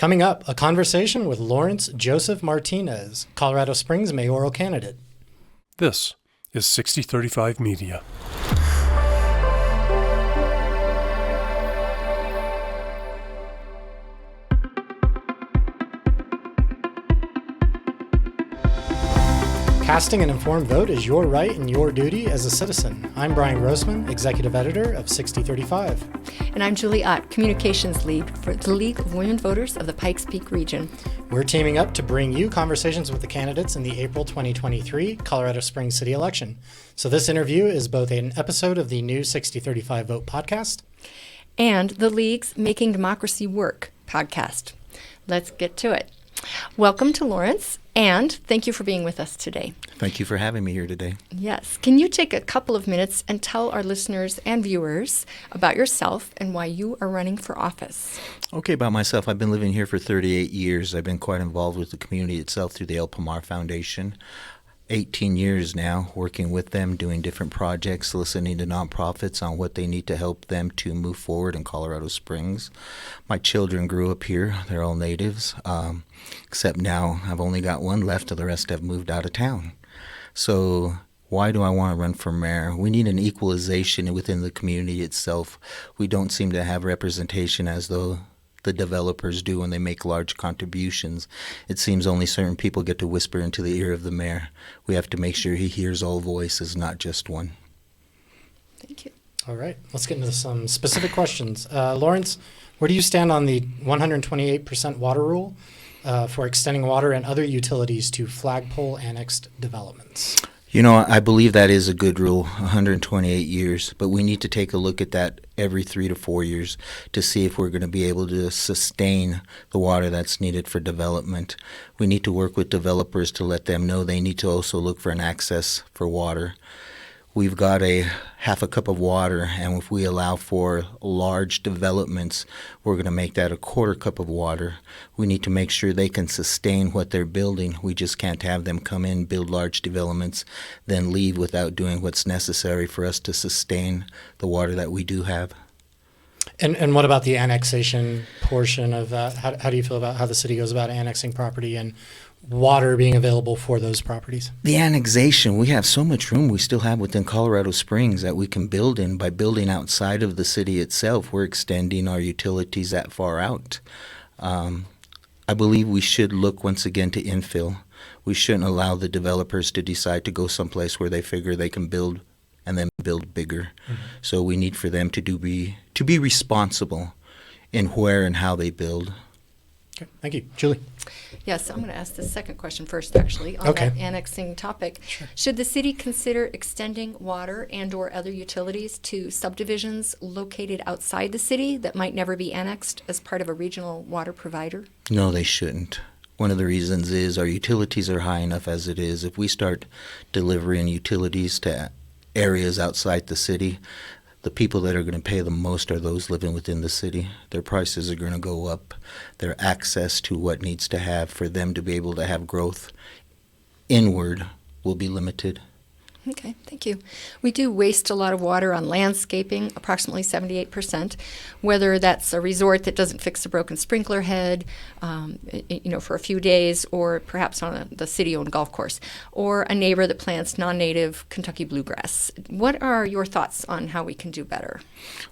Coming up, a conversation with Lawrence Joseph Martinez, Colorado Springs mayoral candidate. This is 6035 Media. Casting an informed vote is your right and your duty as a citizen. I'm Bryan Grossman, executive editor of Sixty35. And I'm Julie Ott, communications lead for the League of Women Voters of the Pikes Peak Region. We're teaming up to bring you conversations with the candidates in the April 2023 Colorado Springs city election. So this interview is both an episode of the new Sixty35 Vote podcast and the League's Making Democracy Work podcast. Let's get to it. Welcome to Lawrence, and thank you for being with us today. Thank you for having me here today. Yes. Can you take a couple of minutes and tell our listeners and viewers about yourself and why you are running for office? Okay, about myself, I've been living here for 38 years. I've been quite involved with the community itself through the El Pomar Foundation. 18 years now, working with them, doing different projects, listening to nonprofits on what they need to help them to move forward in Colorado Springs. My children grew up here. They're all natives, except now I've only got one left, and the rest have moved out of town. So why do I want to run for mayor? We need an equalization within the community itself. We don't seem to have representation as though the developers do when they make large contributions. It seems only certain people get to whisper into the ear of the mayor. We have to make sure he hears all voices, not just one. Thank you. All right, let's get into some specific questions. Lawrence, where do you stand on the 128% water rule for extending water and other utilities to flagpole annexed developments? You know, I believe that is a good rule, 128 years, but we need to take a look at that every 3 to 4 years to see if we're going to be able to sustain the water that's needed for development. We need to work with developers to let them know they need to also look for an access for water. We've got a half a cup of water, and if we allow for large developments, we're going to make that a quarter cup of water. We need to make sure they can sustain what they're building. We just can't have them come in, build large developments, then leave without doing what's necessary for us to sustain the water that we do have. And what about the annexation portion of that? How do you feel about how the city goes about annexing property and water being available for those properties? The annexation, we have so much room we still have within Colorado Springs that we can build in. By building outside of the city itself, we're extending our utilities that far out. I believe we should look once again to infill. We shouldn't allow the developers to decide to go someplace where they figure they can build and then build bigger. Mm-hmm. So we need for them to be responsible in where and how they build. Okay, thank you. Julie? Yes, I'm going to ask the second question first, actually, on that annexing topic. Sure. Should the city consider extending water and or other utilities to subdivisions located outside the city that might never be annexed as part of a regional water provider? No, they shouldn't. One of the reasons is our utilities are high enough as it is. If we start delivering utilities to areas outside the city, the people that are going to pay the most are those living within the city. Their prices are going to go up. Their access to what needs to have for them to be able to have growth inward will be limited. Okay, thank you. We do waste a lot of water on landscaping, approximately 78%, whether that's a resort that doesn't fix a broken sprinkler head, for a few days, or perhaps on the city-owned golf course, or a neighbor that plants non-native Kentucky bluegrass. What are your thoughts on how we can do better?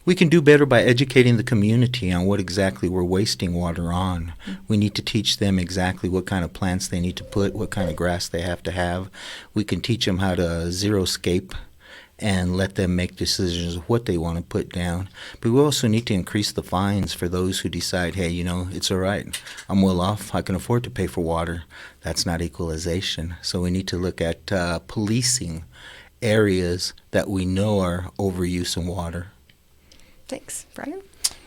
We can do better by educating the community on what exactly we're wasting water on. Mm-hmm. We need to teach them exactly what kind of plants they need to put, what kind of grass they have to have. We can teach them how to zero-scape and let them make decisions of what they want to put down. But we also need to increase the fines for those who decide, hey, it's all right. I'm well off. I can afford to pay for water. That's not equalization. So we need to look at policing areas that we know are overuse in water. Thanks. Bryan?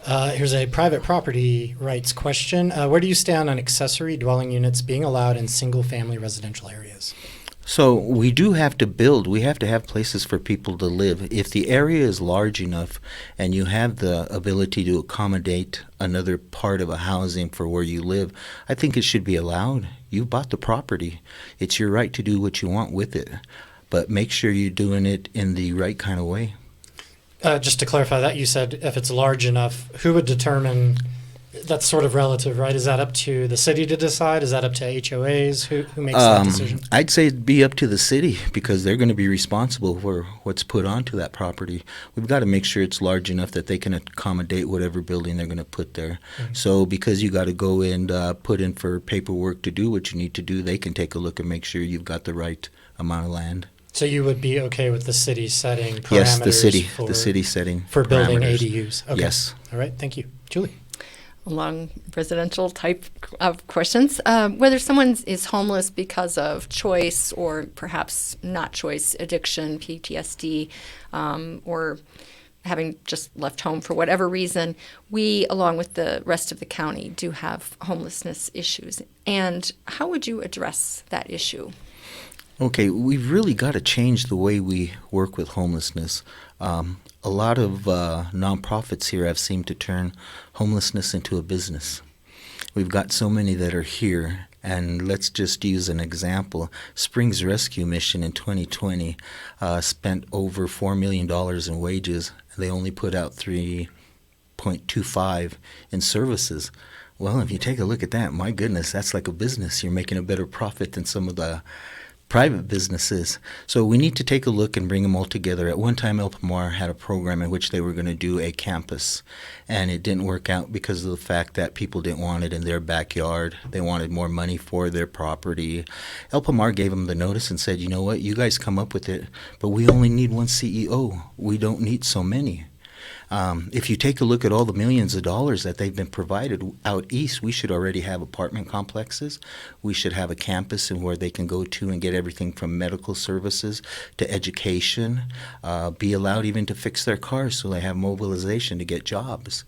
Here's a private property rights question. Where do you stand on accessory dwelling units being allowed in single-family residential areas? So we do have to build. We have to have places for people to live. If the area is large enough and you have the ability to accommodate another part of a housing for where you live, I think it should be allowed. You bought the property. It's your right to do what you want with it. But make sure you're doing it in the right kind of way. Just to clarify that, you said if it's large enough, who would determine That's sort of relative, right? Is that up to the city to decide? Is that up to HOAs? Who makes that decision? I'd say it'd be up to the city because they're going to be responsible for what's put onto that property. We've got to make sure it's large enough that they can accommodate whatever building they're going to put there. Mm-hmm. So because you got to go and put in for paperwork to do what you need to do, they can take a look and make sure you've got the right amount of land. So you would be okay with the city setting parameters? Yes, the for, city setting for building parameters. ADUs. Okay. Yes. All right. Thank you, Julie. Along residential type of questions, whether someone is homeless because of choice or perhaps not choice, addiction, PTSD, or having just left home for whatever reason, we, along with the rest of the county, do have homelessness issues. And how would you address that issue? Okay, we've really got to change the way we work with homelessness. A lot of nonprofits here have seemed to turn homelessness into a business. We've got so many that are here, and let's just use an example. Springs Rescue Mission in 2020 spent over $4 million in wages. They only put out $3.25 in services. Well, if you take a look at that, my goodness, that's like a business. You're making a better profit than some of the private businesses. So we need to take a look and bring them all together. At one time, El Pomar had a program in which they were going to do a campus, and it didn't work out because of the fact that people didn't want it in their backyard. They wanted more money for their property. El Pomar gave them the notice and said, you know what, you guys come up with it, but we only need one CEO. We don't need so many. If you take a look at all the millions of dollars that they've been provided out east, we should already have apartment complexes. We should have a campus in where they can go to and get everything from medical services to education, be allowed even to fix their cars so they have mobilization to get jobs.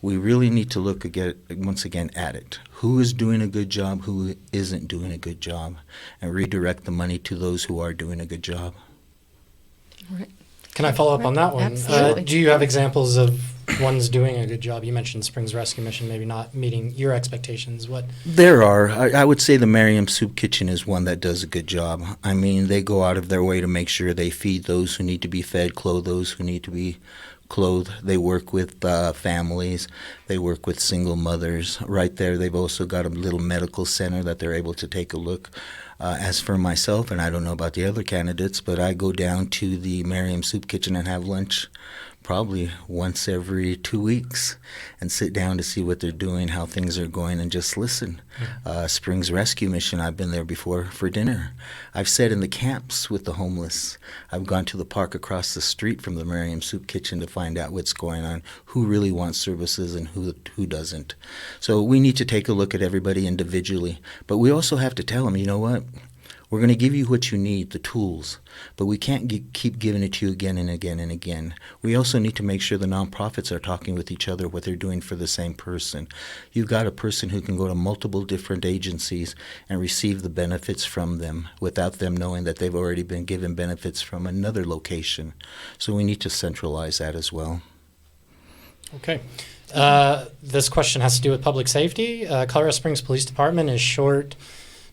We really need to look again, once again at it. Who is doing a good job, who isn't doing a good job, and redirect the money to those who are doing a good job. All right. Can I follow up on that one? Absolutely. Do you have examples of ones doing a good job? You mentioned Springs Rescue Mission maybe not meeting your expectations. What? There are. I would say the Merriam Soup Kitchen is one that does a good job. I mean, they go out of their way to make sure they feed those who need to be fed, clothe those who need to be clothed. They work with families. They work with single mothers. Right there, they've also got a little medical center that they're able to take a look. As for myself, and I don't know about the other candidates, but I go down to the Merriam Soup Kitchen and have lunch probably once every 2 weeks and sit down to see what they're doing, how things are going, and just listen. Springs Rescue Mission, I've been there before for dinner. I've sat in the camps with the homeless. I've gone to the park across the street from the Merriam Soup Kitchen to find out what's going on, who really wants services and who doesn't. So we need to take a look at everybody individually, but we also have to tell them, you know what? We're going to give you what you need, the tools, but we can't keep giving it to you again and again and again. We also need to make sure the nonprofits are talking with each other what they're doing for the same person. You've got a person who can go to multiple different agencies and receive the benefits from them without them knowing that they've already been given benefits from another location. So we need to centralize that as well. Okay. This question has to do with public safety. Colorado Springs Police Department is short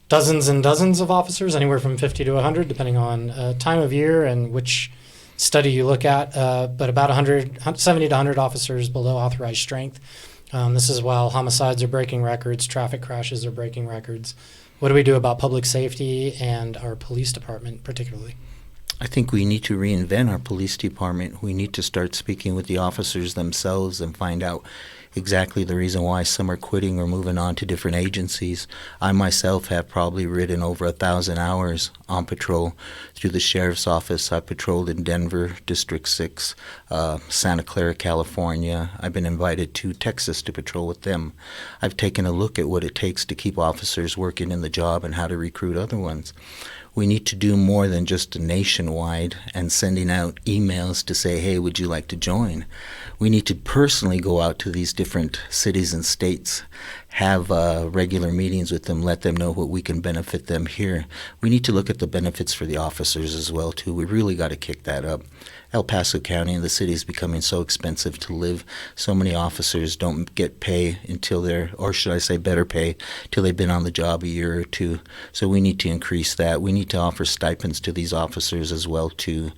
dozens and dozens of officers, anywhere from 50 to 100, depending on time of year and which study you look at, but about 70 to 100 officers below authorized strength. This is while homicides are breaking records, traffic crashes are breaking records. What do we do about public safety and our police department particularly? I think we need to reinvent our police department. We need to start speaking with the officers themselves and find out exactly the reason why some are quitting or moving on to different agencies. I myself have probably ridden over 1,000 hours on patrol through the sheriff's office. I patrolled in Denver, District 6, Santa Clara, California. I've been invited to Texas to patrol with them. I've taken a look at what it takes to keep officers working in the job and how to recruit other ones. We need to do more than just a nationwide and sending out emails to say, hey, would you like to join? We need to personally go out to these different cities and states, have regular meetings with them, let them know what we can benefit them here. We need to look at the benefits for the officers as well, too. We really got to kick that up. El Paso County and the city is becoming so expensive to live. So many officers don't get pay until they're, or should I say better pay, till they've been on the job a year or two. So we need to increase that. We need to offer stipends to these officers as well, too.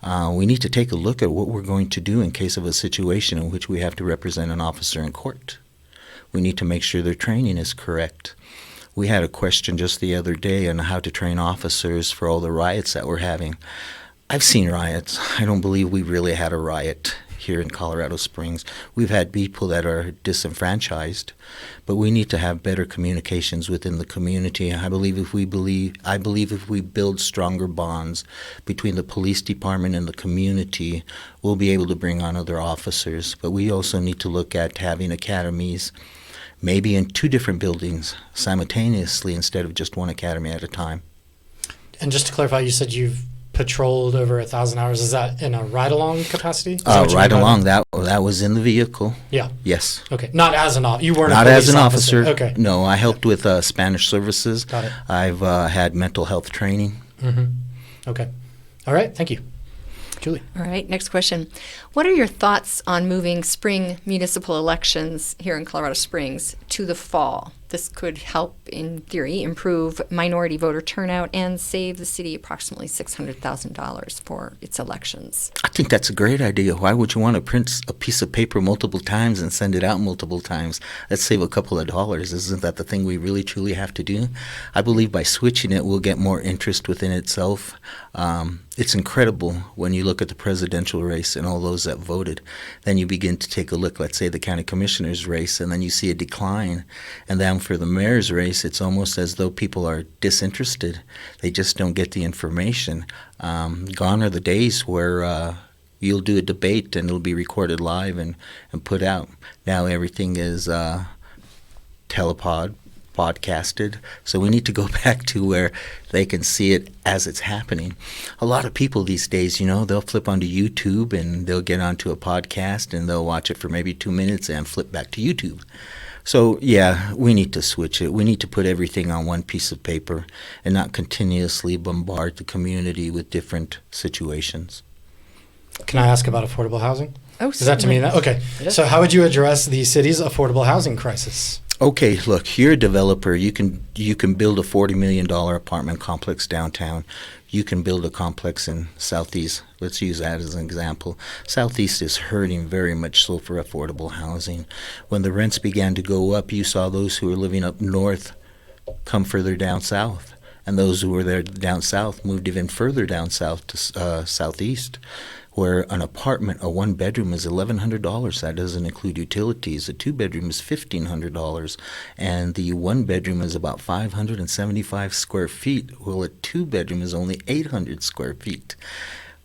We need to take a look at what we're going to do in case of a situation in which we have to represent an officer in court. We need to make sure their training is correct. We had a question just the other day on how to train officers for all the riots that we're having. I've seen riots. I don't believe we really had a riot here in Colorado Springs. We've had people that are disenfranchised, but we need to have better communications within the community. I believe if we build stronger bonds between the police department and the community, we'll be able to bring on other officers. But we also need to look at having academies, maybe in 2 different buildings simultaneously instead of just one academy at a time. And just to clarify, you said you've patrolled over 1,000 hours. Is that in a ride-along capacity? Is that what you Ride mean by along, that was in the vehicle. Yeah. Yes. Okay. Not as an officer. You weren't Not a as police an officer. Okay. No, I helped with Spanish services. Got it. I've had mental health training. Mm-hmm. Okay. All right. Thank you. Julie. All right, next question. What are your thoughts on moving spring municipal elections here in Colorado Springs to the fall? This could help, in theory, improve minority voter turnout and save the city approximately $600,000 for its elections. I think that's a great idea. Why would you want to print a piece of paper multiple times and send it out multiple times? Let's save a couple of dollars. Isn't that the thing we really truly have to do? I believe by switching it, we'll get more interest within itself. It's incredible when you look at the presidential race and all those that voted. Then you begin to take a look, let's say the county commissioner's race, and then you see a decline. And then for the mayor's race, it's almost as though people are disinterested. They just don't get the information. Gone are the days where you'll do a debate and it'll be recorded live and put out. Now everything is podcasted, so we need to go back to where they can see it as it's happening. A lot of people these days, they'll flip onto YouTube and they'll get onto a podcast and they'll watch it for maybe 2 minutes and flip back to YouTube. So, yeah, we need to switch it. We need to put everything on one piece of paper and not continuously bombard the community with different situations. Can I ask about affordable housing? Oh, Is that to me? Okay. So how would you address the city's affordable housing crisis? Okay, look, you're a developer. You can build a $40 million apartment complex downtown. You can build a complex in Southeast. Let's use that as an example. Southeast is hurting very much so for affordable housing. When the rents began to go up, you saw those who were living up north come further down south. And those who were there down south moved even further down south to Southeast, where an apartment, a 1-bedroom, is $1,100. That doesn't include utilities. A 2-bedroom is $1,500, and the 1-bedroom is about 575 square feet. Well, a 2-bedroom is only 800 square feet.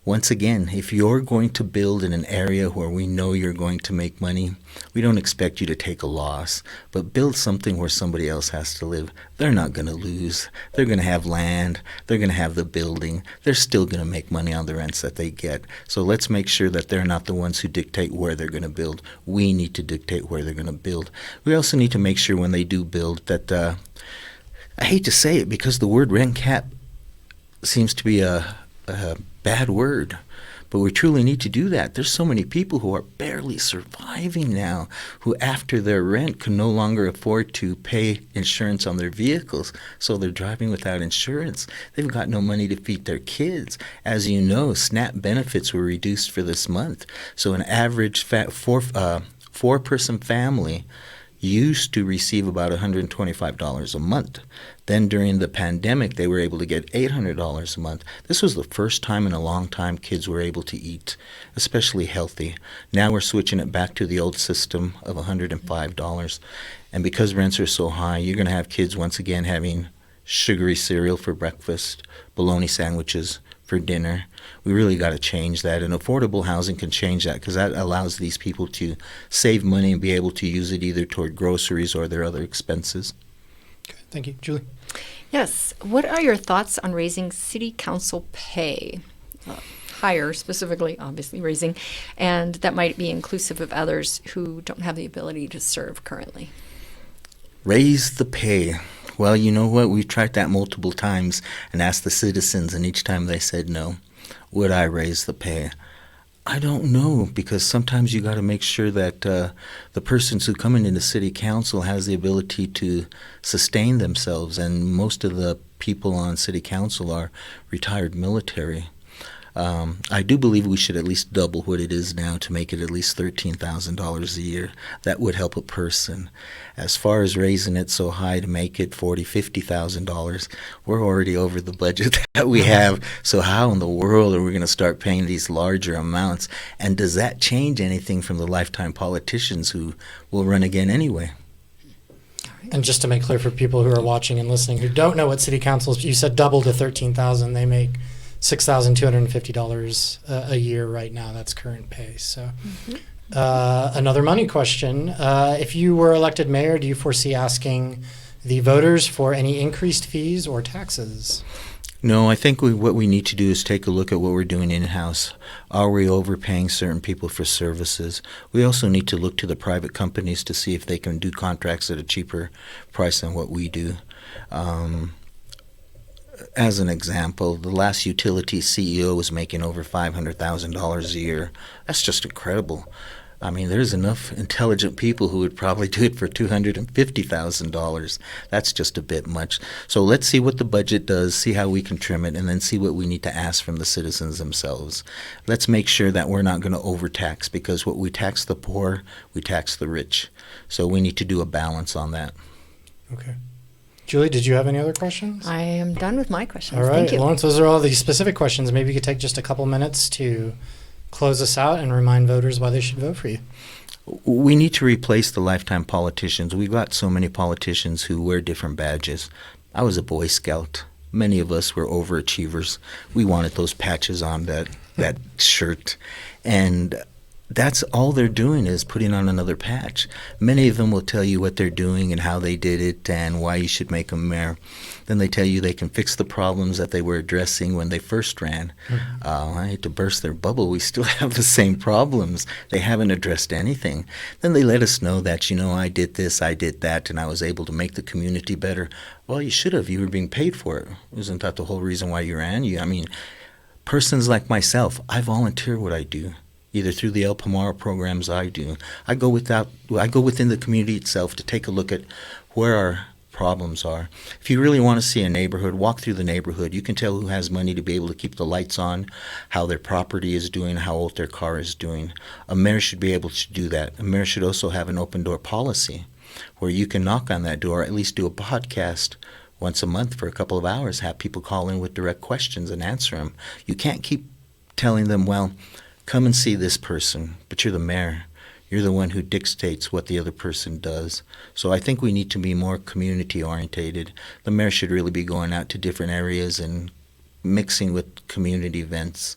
Once again, if you're going to build in an area where we know you're going to make money, we don't expect you to take a loss, but build something where somebody else has to live. They're not going to lose. They're going to have land. They're going to have the building. They're still going to make money on the rents that they get. So let's make sure that they're not the ones who dictate where they're going to build. We need to dictate where they're going to build. We also need to make sure when they do build that, I hate to say it because the word rent cap seems to be a bad word, but we truly need to do that. There's so many people who are barely surviving now, who after their rent can no longer afford to pay insurance on their vehicles, so they're driving without insurance. They've got no money to feed their kids. As you know, SNAP benefits were reduced for this month, so an average four-person family used to receive about $125 a month. Then during the pandemic, they were able to get $800 a month. This was the first time in a long time kids were able to eat, especially healthy. Now we're switching it back to the old system of $105. And because rents are so high, you're going to have kids once again having sugary cereal for breakfast, bologna sandwiches for dinner. We really got to change that, and affordable housing can change that because that allows these people to save money and be able to use it either toward groceries or their other expenses. Okay, thank you. Julie? Yes. What are your thoughts on raising city council pay? Higher, specifically, obviously, raising, and that might be inclusive of others who don't have the ability to serve currently. Raise the pay. Well, you know what? We've tried that multiple times and asked the citizens, and each time they said no. Would I raise the pay? I don't know, because sometimes you got to make sure that the persons who come into city council has the ability to sustain themselves, and most of the people on city council are retired military. I do believe we should at least double what it is now to make it at least $13,000 a year. That would help a person. As far as raising it so high to make it $40,000, $50,000, we're already over the budget that we have. So how in the world are we going to start paying these larger amounts? And does that change anything from the lifetime politicians who will run again anyway? And just to make clear for people who are watching and listening who don't know what city councils, you said double to $13,000. They make $6,250 a year right now. That's current pay. So another money question. If you were elected mayor, do you foresee asking the voters for any increased fees or taxes? No, I think what we need to do is take a look at what we're doing in-house. Are we overpaying certain people for services? We also need to look to the private companies to see if they can do contracts at a cheaper price than what we do. As an example, the last utility CEO was making over $500,000 a year. That's just incredible. I mean, there's enough intelligent people who would probably do it for $250,000. That's just a bit much. So let's see what the budget does, see how we can trim it, and then see what we need to ask from the citizens themselves. Let's make sure that we're not going to overtax, because what we tax the poor, we tax the rich. So we need to do a balance on that. Okay. Julie, did you have any other questions? I am done with my questions. All right, Thank you. Lawrence, those are all the specific questions. Maybe you could take just a couple minutes to close us out and remind voters why they should vote for you. We need to replace the lifetime politicians. We've got so many politicians who wear different badges. I was a Boy Scout. Many of us were overachievers. We wanted those patches on that shirt. And that's all they're doing is putting on another patch. Many of them will tell you what they're doing and how they did it and why you should make them mayor. Then they tell you they can fix the problems that they were addressing when they first ran. I hate to burst their bubble. We still have the same problems. They haven't addressed anything. Then they let us know that, I did this, I did that, and I was able to make the community better. Well, you should have. You were being paid for it. Isn't that the whole reason why you ran? Persons like myself, I volunteer what I do. Either through the El Pomar programs I do. I go within the community itself to take a look at where our problems are. If you really want to see a neighborhood, walk through the neighborhood. You can tell who has money to be able to keep the lights on, how their property is doing, how old their car is doing. A mayor should be able to do that. A mayor should also have an open door policy where you can knock on that door, or at least do a podcast once a month for a couple of hours, have people call in with direct questions and answer them. You can't keep telling them, well, come and see this person, but you're the mayor. You're the one who dictates what the other person does. So I think we need to be more community-orientated. The mayor should really be going out to different areas and mixing with community events.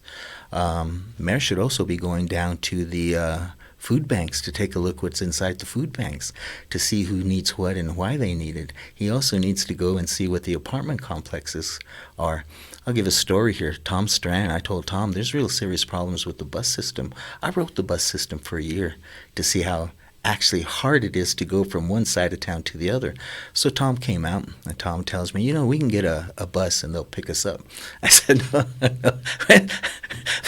Mayor should also be going down to the food banks to take a look what's inside the food banks, to see who needs what and why they need it. He also needs to go and see what the apartment complexes are. I'll give a story here. Tom Strand, I told Tom, there's real serious problems with the bus system. I wrote the bus system for a year to see how actually hard it is to go from one side of town to the other. So Tom came out, and Tom tells me, we can get a bus and they'll pick us up. I said, no.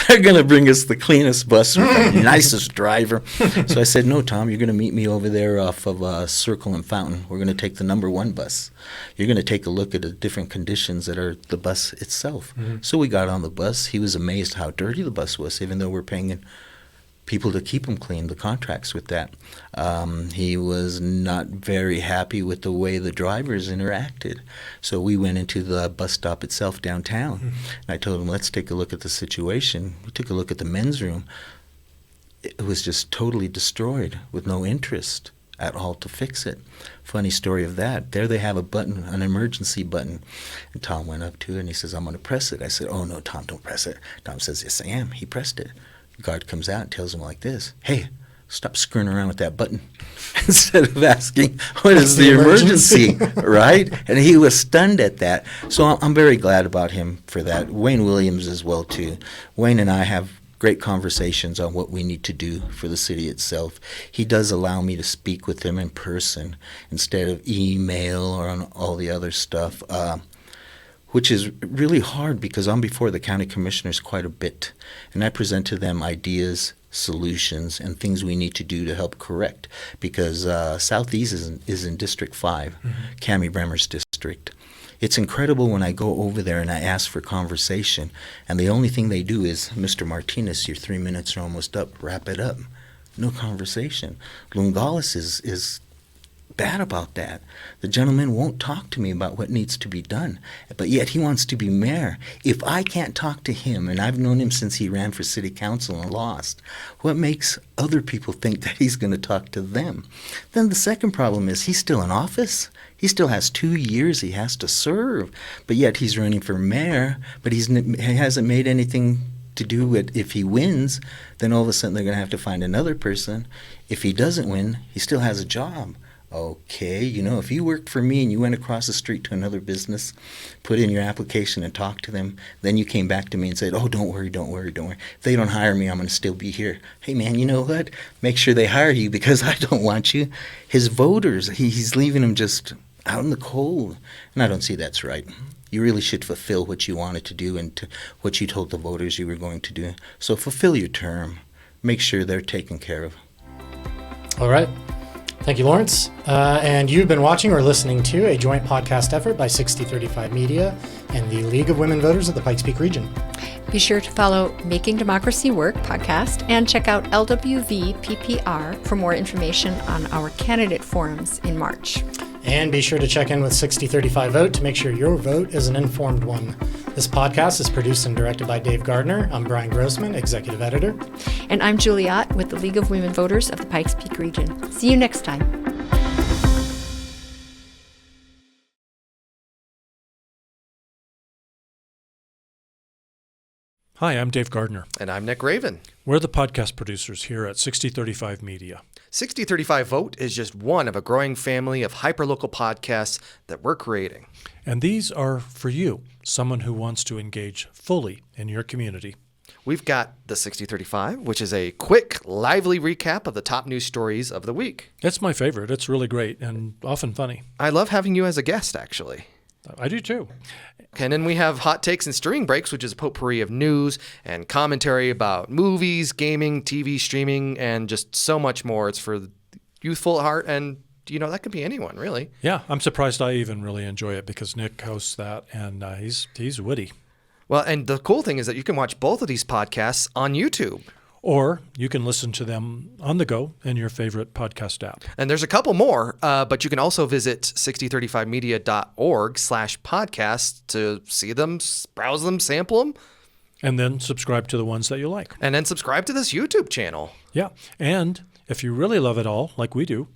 They're going to bring us the cleanest bus with the nicest driver. So I said, no, Tom, you're going to meet me over there off of Circle and Fountain. We're going to take the number 1 bus. You're going to take a look at the different conditions that are the bus itself. So we got on the bus. He was amazed how dirty the bus was, even though we're paying people to keep them clean, the contracts with that. He was not very happy with the way the drivers interacted. So we went into the bus stop itself downtown. And I told him, let's take a look at the situation. We took a look at the men's room. It was just totally destroyed with no interest at all to fix it. Funny story of that. There they have a button, an emergency button. And Tom went up to it and he says, I'm going to press it. I said, oh, no, Tom, don't press it. Tom says, yes, I am. He pressed it. The guard comes out and tells him like this, hey, stop screwing around with that button, instead of asking, what is the emergency, right? And he was stunned at that. So I'm very glad about him for that. Wayne Williams as well, too. Wayne and I have great conversations on what we need to do for the city itself. He does allow me to speak with him in person instead of email or on all the other stuff, which is really hard because I'm before the county commissioners quite a bit, and I present to them ideas, solutions, and things we need to do to help correct, because Southeast is in District 5, Cammie Bremer's district. district. It's incredible when I go over there and I ask for conversation, and the only thing they do is, Mr. Martinez, your 3 minutes are almost up, wrap it up. No conversation. Lungalis is bad about that. The gentleman won't talk to me about what needs to be done, but yet he wants to be mayor. If I can't talk to him, and I've known him since he ran for city council and lost, what makes other people think that he's going to talk to them? Then the second problem is he's still in office. He still has 2 years he has to serve, but yet he's running for mayor, but he hasn't made anything to do with, if he wins, then all of a sudden they're going to have to find another person. If he doesn't win, he still has a job. Okay, if you worked for me and you went across the street to another business, put in your application and talked to them, then you came back to me and said, oh, don't worry. If they don't hire me, I'm going to still be here. Hey, man, you know what? Make sure they hire you because I don't want you. His voters, he's leaving them just out in the cold. And I don't see that's right. You really should fulfill what you wanted to do and what you told the voters you were going to do. So fulfill your term. Make sure they're taken care of. All right. Thank you, Lawrence. And you've been watching or listening to a joint podcast effort by Sixty35 Media and the League of Women Voters of the Pikes Peak Region. Be sure to follow Making Democracy Work podcast and check out LWVPPR for more information on our candidate forums in March. And be sure to check in with Sixty35 Vote to make sure your vote is an informed one. This podcast is produced and directed by Dave Gardner. I'm Bryan Grossman, Executive Editor. And I'm Julie Ott with the League of Women Voters of the Pikes Peak Region. See you next time. Hi, I'm Dave Gardner. And I'm Nick Raven. We're the podcast producers here at 6035 Media. 6035 Vote is just one of a growing family of hyperlocal podcasts that we're creating. And these are for you, someone who wants to engage fully in your community. We've got the 6035, which is a quick, lively recap of the top news stories of the week. It's my favorite. It's really great and often funny. I love having you as a guest, actually. I do too. And then we have Hot Takes and Streaming Breaks, which is a potpourri of news and commentary about movies, gaming, TV streaming, and just so much more. It's for the youthful at heart, and that could be anyone, really. Yeah, I'm surprised I even really enjoy it because Nick hosts that, and he's witty. Well, and the cool thing is that you can watch both of these podcasts on YouTube. Or you can listen to them on the go in your favorite podcast app. And there's a couple more, but you can also visit 6035media.org/podcast to see them, browse them, sample them. And then subscribe to the ones that you like. And then subscribe to this YouTube channel. Yeah. And if you really love it all, like we do,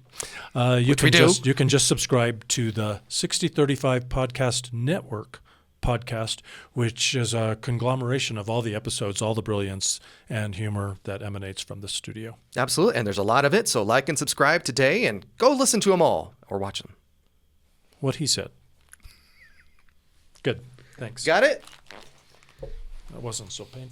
you can just subscribe to the 6035 Podcast Network podcast, which is a conglomeration of all the episodes, all the brilliance and humor that emanates from the studio. Absolutely. And there's a lot of it. So like and subscribe today and go listen to them all or watch them. What he said. Good. Thanks. Got it? That wasn't so painful.